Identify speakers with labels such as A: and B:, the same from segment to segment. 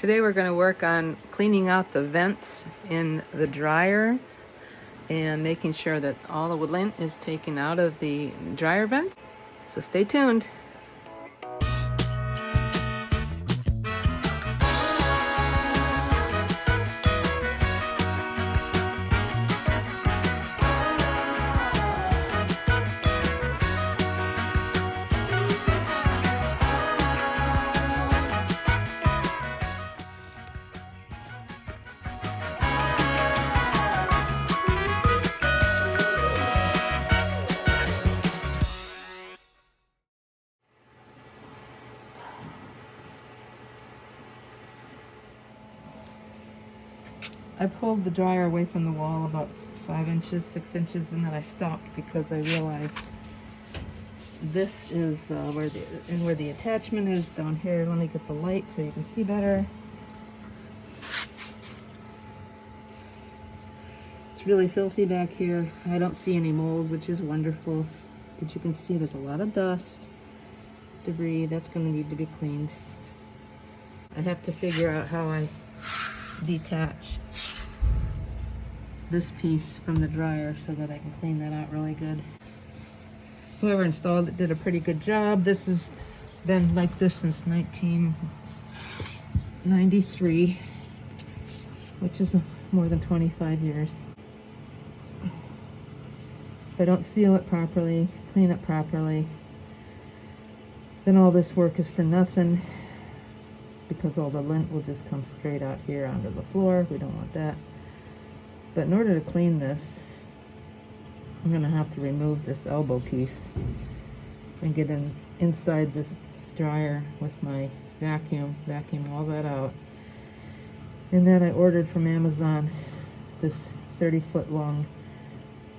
A: Today we're going to work on cleaning out the vents in the dryer and making sure that all the lint is taken out of the dryer vents. So stay tuned. I pulled the dryer away from the wall about 5 inches, 6 inches, and then I stopped because I realized this is where the attachment is down here. Let me get the light so you can see better. It's really filthy back here. I don't see any mold, which is wonderful, but you can see there's a lot of dust, debris. That's going to need to be cleaned. I have to figure out how I detach this piece from the dryer so that I can clean that out really good. Whoever installed it did a pretty good job. This has been like this since 1993, which is more than 25 years. If I don't seal it properly, clean it properly, then all this work is for nothing, because all the lint will just come straight out here onto the floor. We don't want that. But in order to clean this, I'm going to have to remove this elbow piece and get inside this dryer with my vacuum all that out. And then I ordered from Amazon this 30-foot long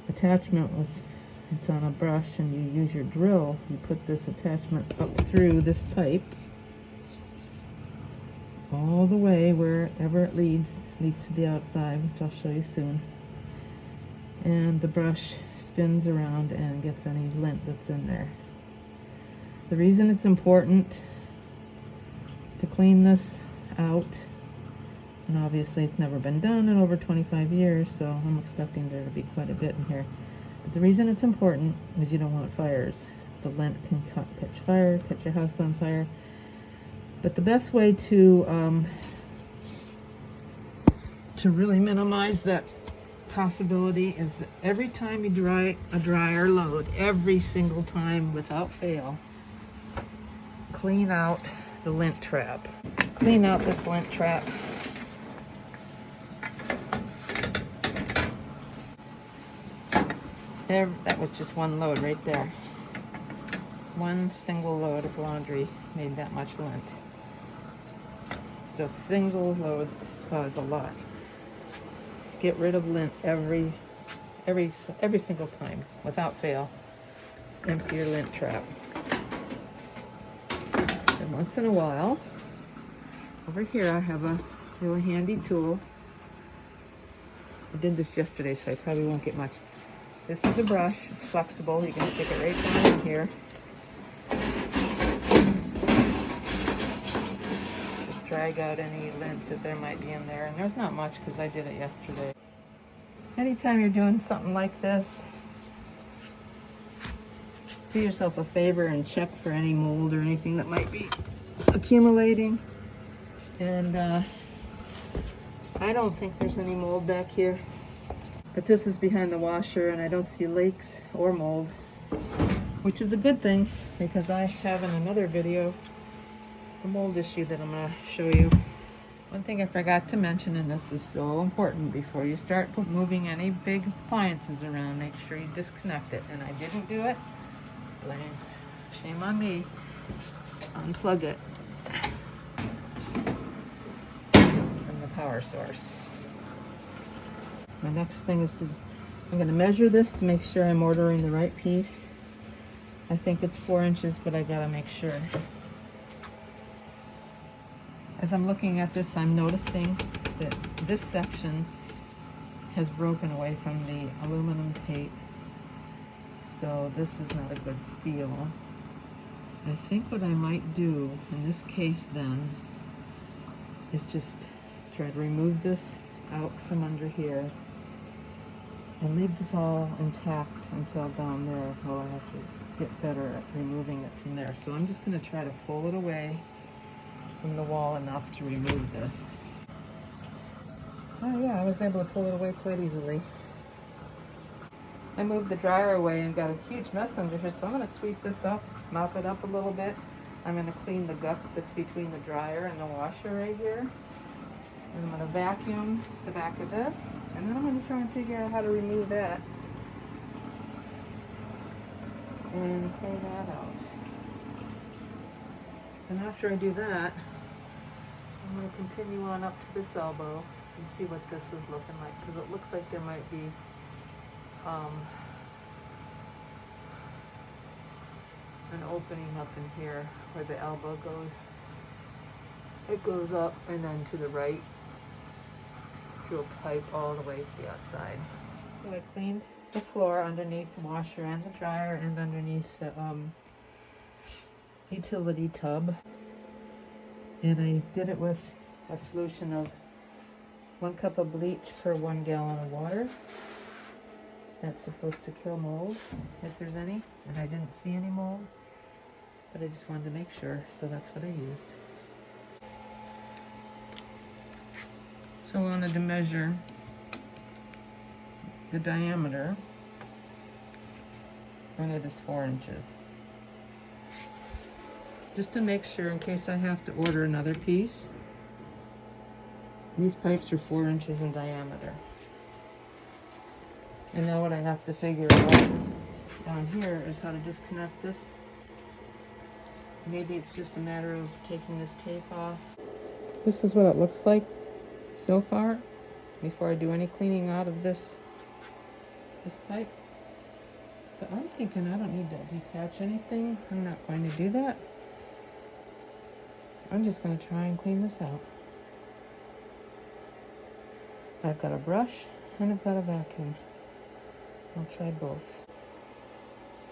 A: attachment it's on a brush, and you use your drill. You put this attachment up through this pipe all the way wherever it leads to the outside, which I'll show you soon. And the brush spins around and gets any lint that's in there. The reason it's important to clean this out, and obviously it's never been done in over 25 years, so I'm expecting there to be quite a bit in here. But the reason it's important is you don't want fires. The lint can catch fire, catch your house on fire. But the best way to really minimize that possibility is that every time you dry a dryer load, every single time without fail, clean out the lint trap. Clean out this lint trap. There, that was just one load right there. One single load of laundry made that much lint. So single loads cause a lot. Get rid of lint every single time, without fail. Empty your lint trap. And once in a while, over here I have a really handy tool. I did this yesterday, so I probably won't get much. This is a brush. It's flexible. You can stick it right down in here. Drag out any lint that there might be in there, and there's not much because I did it yesterday. Anytime you're doing something like this, do yourself a favor and check for any mold or anything that might be accumulating. And I don't think there's any mold back here, but this is behind the washer and I don't see leaks or mold, which is a good thing, because I have in another video a mold issue that I'm going to show you. One thing I forgot to mention, and this is so important, before you start moving any big appliances around, make sure you disconnect it. And I didn't do it. Shame on me. Unplug it from the power source. My next thing is I'm going to measure this to make sure I'm ordering the right piece. I think it's 4 inches, but I got to make sure. As I'm looking at this, I'm noticing that this section has broken away from the aluminum tape. So this is not a good seal. I think what I might do in this case then is just try to remove this out from under here and leave this all intact until down there. Well, I have to get better at removing it from there. So I'm just going to try to pull it away from the wall enough to remove this. Oh yeah, I was able to pull it away quite easily. I moved the dryer away and got a huge mess under here, so I'm going to sweep this up, mop it up a little bit. I'm going to clean the guck that's between the dryer and the washer right here. And I'm going to vacuum the back of this, and then I'm going to try and figure out how to remove that and clean that out. And after I do that, I'm going to continue on up to this elbow and see what this is looking like, because it looks like there might be an opening up in here where the elbow goes. It goes up and then to the right through a pipe all the way to the outside. So I cleaned the floor underneath the washer and the dryer and underneath the utility tub. And I did it with a solution of 1 cup of bleach per 1 gallon of water. That's supposed to kill mold if there's any, and I didn't see any mold, but I just wanted to make sure, so that's what I used. So I wanted to measure the diameter, and it is 4 inches. Just to make sure in case I have to order another piece. These pipes are 4 inches in diameter. And now what I have to figure out down here is how to disconnect this. Maybe it's just a matter of taking this tape off. This is what it looks like so far before I do any cleaning out of this pipe. So I'm thinking I don't need to detach anything. I'm not going to do that. I'm just going to try and clean this out. I've got a brush and I've got a vacuum. I'll try both.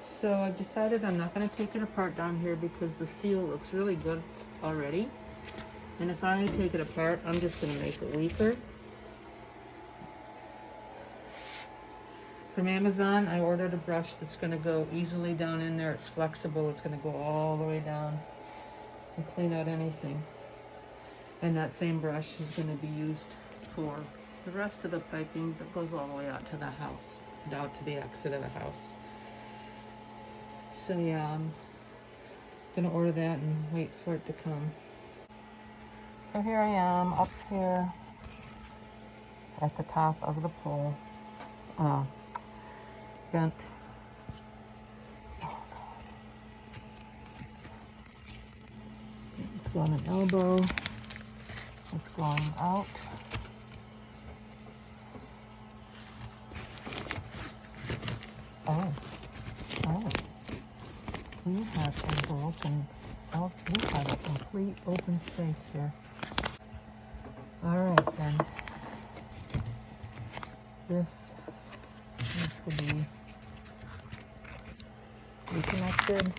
A: So I've decided I'm not going to take it apart down here because the seal looks really good already. And if I take it apart, I'm just going to make it weaker. From Amazon, I ordered a brush that's going to go easily down in there. It's flexible. It's going to go all the way down and clean out anything. And that same brush is going to be used for the rest of the piping that goes all the way out to the house, and out to the exit of the house. So yeah, I'm going to order that and wait for it to come. So here I am up here at the top of the pole. Vent. It's got an elbow. It's going out. Oh. We have a open. Oh, we have a complete open space here. All right then. This needs to be reconnected.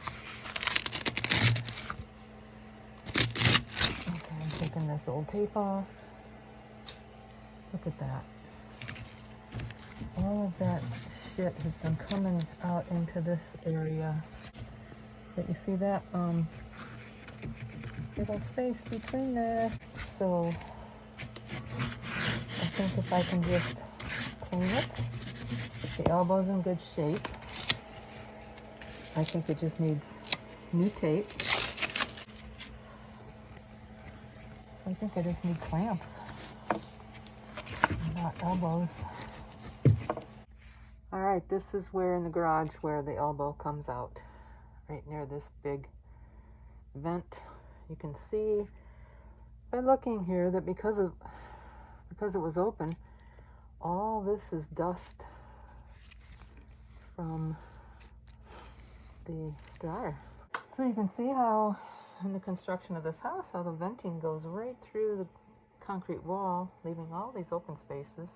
A: Okay, I'm taking this old tape off. Look at that. All of that shit has been coming out into this area. But you see that little space between there? So I think if I can just clean it, the elbow's in good shape. I think it just needs new tape. I think I just need clamps, not elbows. All right, this is where in the garage where the elbow comes out, right near this big vent. You can see by looking here that because it was open, all this is dust from the dryer. So you can see how in the construction of this house, how the venting goes right through the concrete wall, leaving all these open spaces,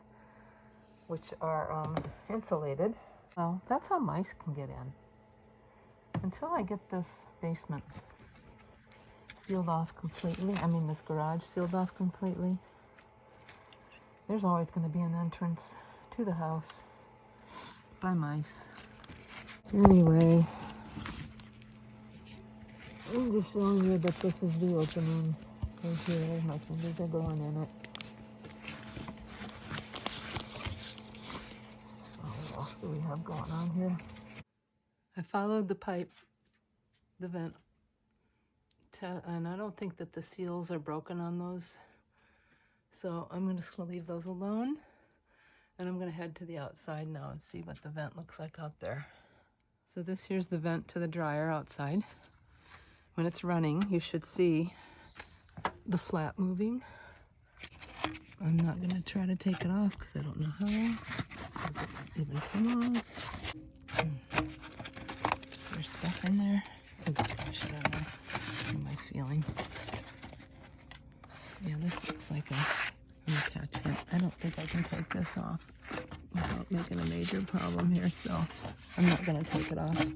A: which are insulated. Well, that's how mice can get in. Until I get this basement sealed off completely. I mean, this garage sealed off completely. There's always going to be an entrance to the house by mice. Anyway, I'm just showing you that this is the opening right here. My fingers are going in it. What else do we have going on here? I followed the pipe, the vent, and I don't think that the seals are broken on those. So I'm just going to leave those alone. And I'm going to head to the outside now and see what the vent looks like out there. So here's the vent to the dryer outside. When it's running, you should see the flap moving. I'm not going to try to take it off because I don't know how. Does it even come off? There's stuff in there. Oh gosh, I don't know. What am I feeling? Yeah, this looks like an attachment. I don't think I can take this off without making a major problem here, so I'm not going to take it off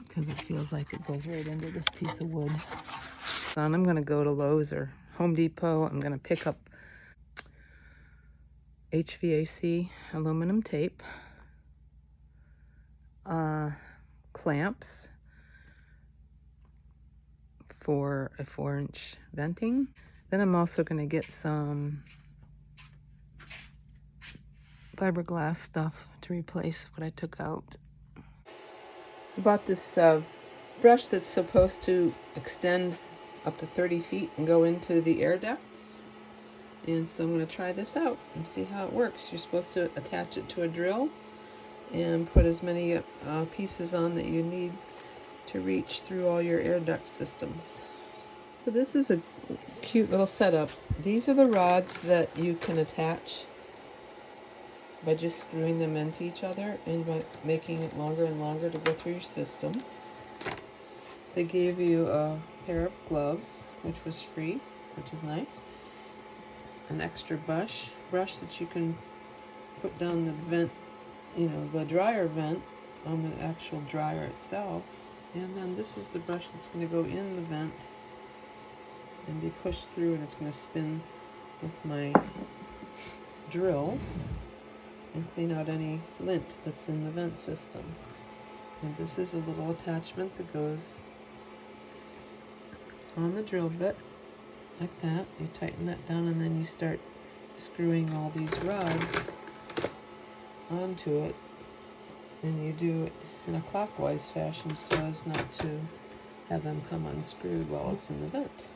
A: because it feels like it goes right into this piece of wood. Then I'm going to go to Lowe's or Home Depot. I'm going to pick up HVAC aluminum tape, clamps for a 4-inch venting. Then I'm also going to get some fiberglass stuff to replace what I took out. I bought this brush that's supposed to extend up to 30 feet and go into the air ducts. And so I'm going to try this out and see how it works. You're supposed to attach it to a drill and put as many pieces on that you need to reach through all your air duct systems. So this is a cute little setup. These are the rods that you can attach by just screwing them into each other and by making it longer and longer to go through your system. They gave you a pair of gloves, which was free, which is nice. An extra brush that you can put down the vent, the dryer vent on the actual dryer itself. And then this is the brush that's going to go in the vent and be pushed through, and it's going to spin with my drill and clean out any lint that's in the vent system. And this is a little attachment that goes on the drill bit like that. You tighten that down and then you start screwing all these rods onto it, and you do it in a clockwise fashion so as not to have them come unscrewed while it's in the vent.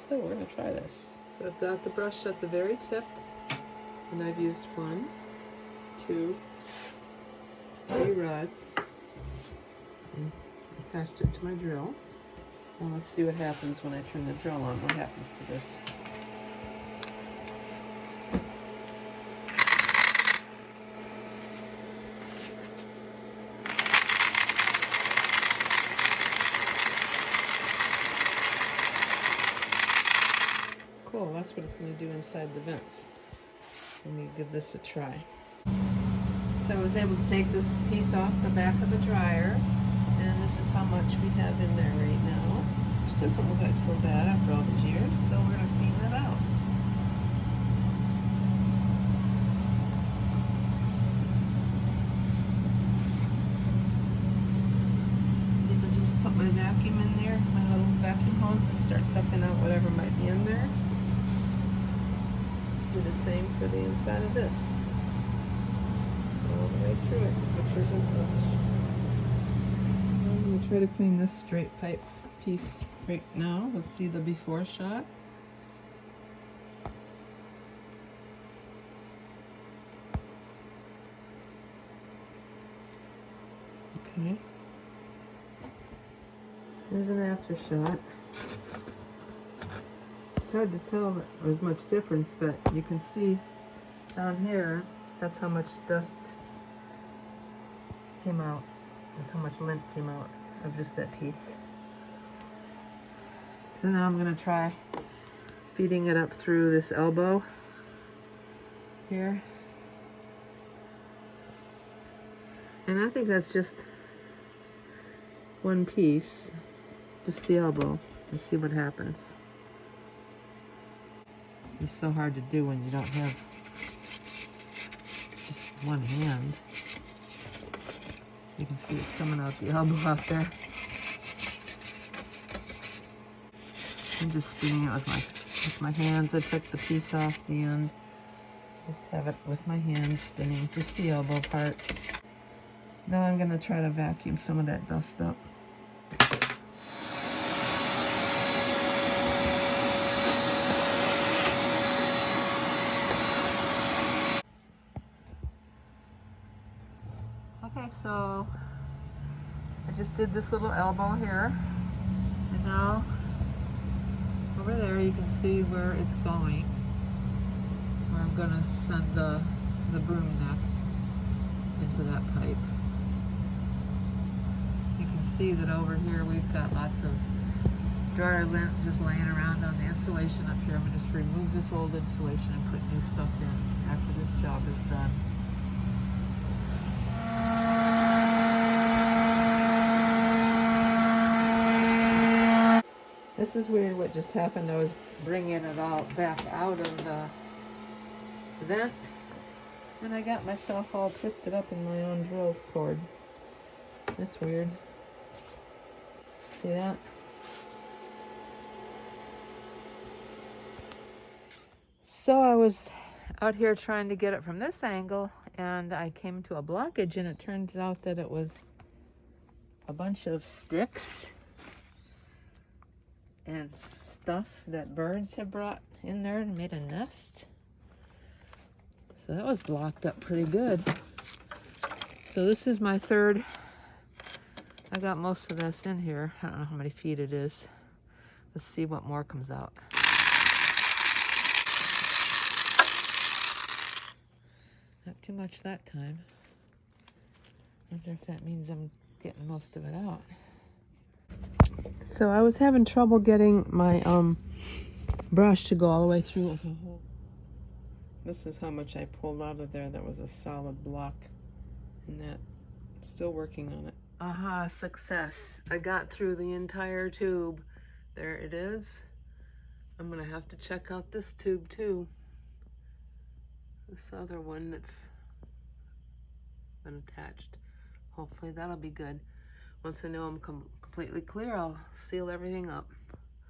A: So we're going to try this. So I've got the brush at the very tip, and I've used 1, 2, 3 rods and attached it to my drill. Now let's see what happens when I turn the drill on. What happens to this? Cool, that's what it's going to do inside the vents. Let me give this a try. So I was able to take this piece off the back of the dryer, and this is how much we have in there right now, which doesn't look like so bad after all these years, so we're going to clean that out. I think I'll just put my vacuum in there, my little vacuum hose, and start sucking out whatever might be in there. Do the same for the inside of this. All the way through it, which isn't much. I'm going to try to clean this straight pipe piece right now. Let's see the before shot. Okay. There's an after shot. It's hard to tell that there's much difference, but you can see down here, that's how much dust came out. That's how much lint came out of just that piece. So now I'm going to try feeding it up through this elbow here. And I think that's just one piece. just the elbow, and see what happens. It's so hard to do when you don't have just one hand. You can see it's coming out the elbow out there. I'm just spinning it with my hands. I took the piece off the end. Just have it with my hands spinning, just the elbow part. Now I'm going to try to vacuum some of that dust up. Okay, so I just did this little elbow here, and now over there you can see where it's going, where I'm going to send the broom next into that pipe. You can see that over here we've got lots of dryer lint just laying around on the insulation up here. I'm going to just remove this old insulation and put new stuff in after this job is done. This is weird what just happened. I was bringing it all back out of the vent, and I got myself all twisted up in my own drill cord. That's weird. See that? So I was out here trying to get it from this angle, and I came to a blockage, and it turns out that it was a bunch of sticks and stuff that birds had brought in there and made a nest. So that was blocked up pretty good. So this is my third. I got most of this in here. I don't know how many feet it is. Let's see what more comes out. Not too much that time. I wonder if that means I'm getting most of it out. So I was having trouble getting my brush to go all the way through the hole. This is how much I pulled out of there. That was a solid block, and that still working on it. Aha, success. I got through the entire tube. There it is. I'm gonna have to check out this tube too. This other one that's been attached. Hopefully that'll be good. Once I know I'm completely clear, I'll seal everything up.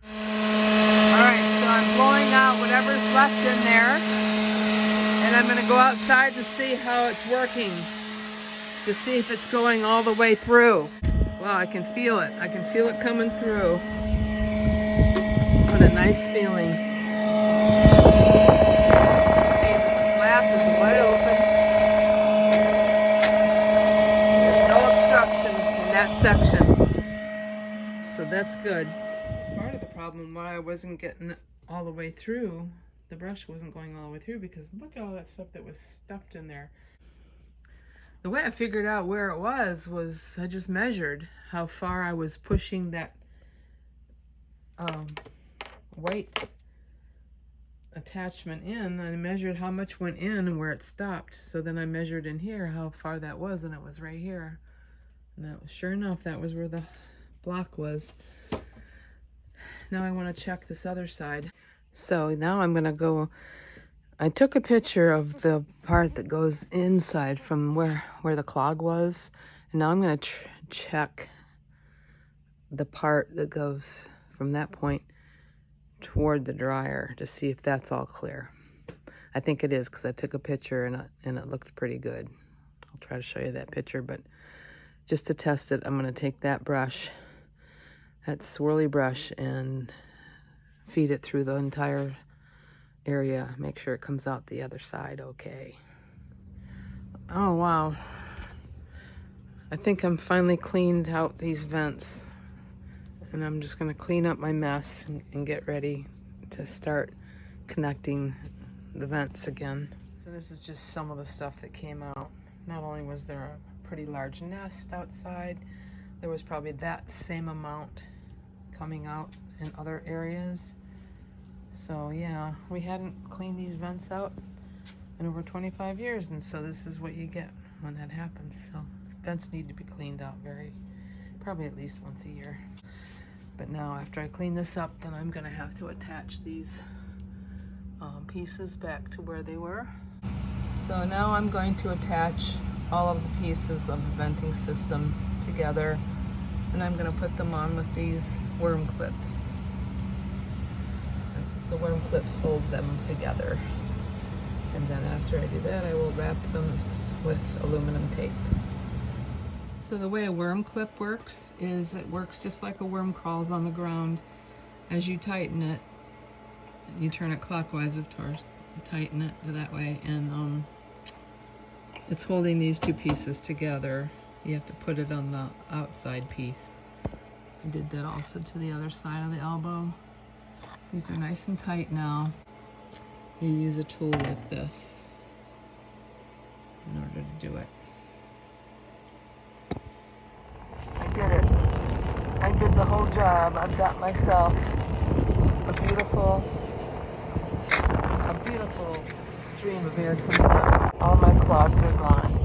A: Alright, so I'm blowing out whatever's left in there, and I'm going to go outside to see how it's working, to see if it's going all the way through. Wow, I can feel it. I can feel it coming through. What a nice feeling. See, the flap is wide open. There's no obstruction in that section. So that's good. Part of the problem why I wasn't getting it all the way through, the brush wasn't going all the way through, because look at all that stuff that was stuffed in there. The way I figured out where it was I just measured how far I was pushing that white attachment in. I measured how much went in and where it stopped. So then I measured in here how far that was, and it was right here. And that was, sure enough, that was where the block was. Now I want to check this other side. So now I'm going to go, I took a picture of the part that goes inside from where the clog was. And now I'm going to check the part that goes from that point toward the dryer to see if that's all clear. I think it is, because I took a picture and it looked pretty good. I'll try to show you that picture, but just to test it, I'm going to take that brush, that swirly brush, and feed it through the entire area. Make sure it comes out the other side okay. Oh wow. I think I'm finally cleaned out these vents, and I'm just going to clean up my mess and get ready to start connecting the vents again. So this is just some of the stuff that came out. Not only was there a pretty large nest outside, there was probably that same amount coming out in other areas. So yeah, we hadn't cleaned these vents out in over 25 years, and so this is what you get when that happens. So vents need to be cleaned out probably at least once a year. But now after I clean this up, then I'm gonna have to attach these pieces back to where they were. So now I'm going to attach all of the pieces of the venting system together, and I'm gonna put them on with these worm clips. The worm clips hold them together. And then after I do that, I will wrap them with aluminum tape. So the way a worm clip works is it works just like a worm crawls on the ground. As you tighten it, you turn it clockwise, of course, tighten it that way, and it's holding these two pieces together. You have to put it on the outside piece. I did that also to the other side of the elbow. These are nice and tight now. You use a tool like this in order to do it. I did it. I did the whole job. I've got myself a beautiful stream of air coming out. All my clogs are gone.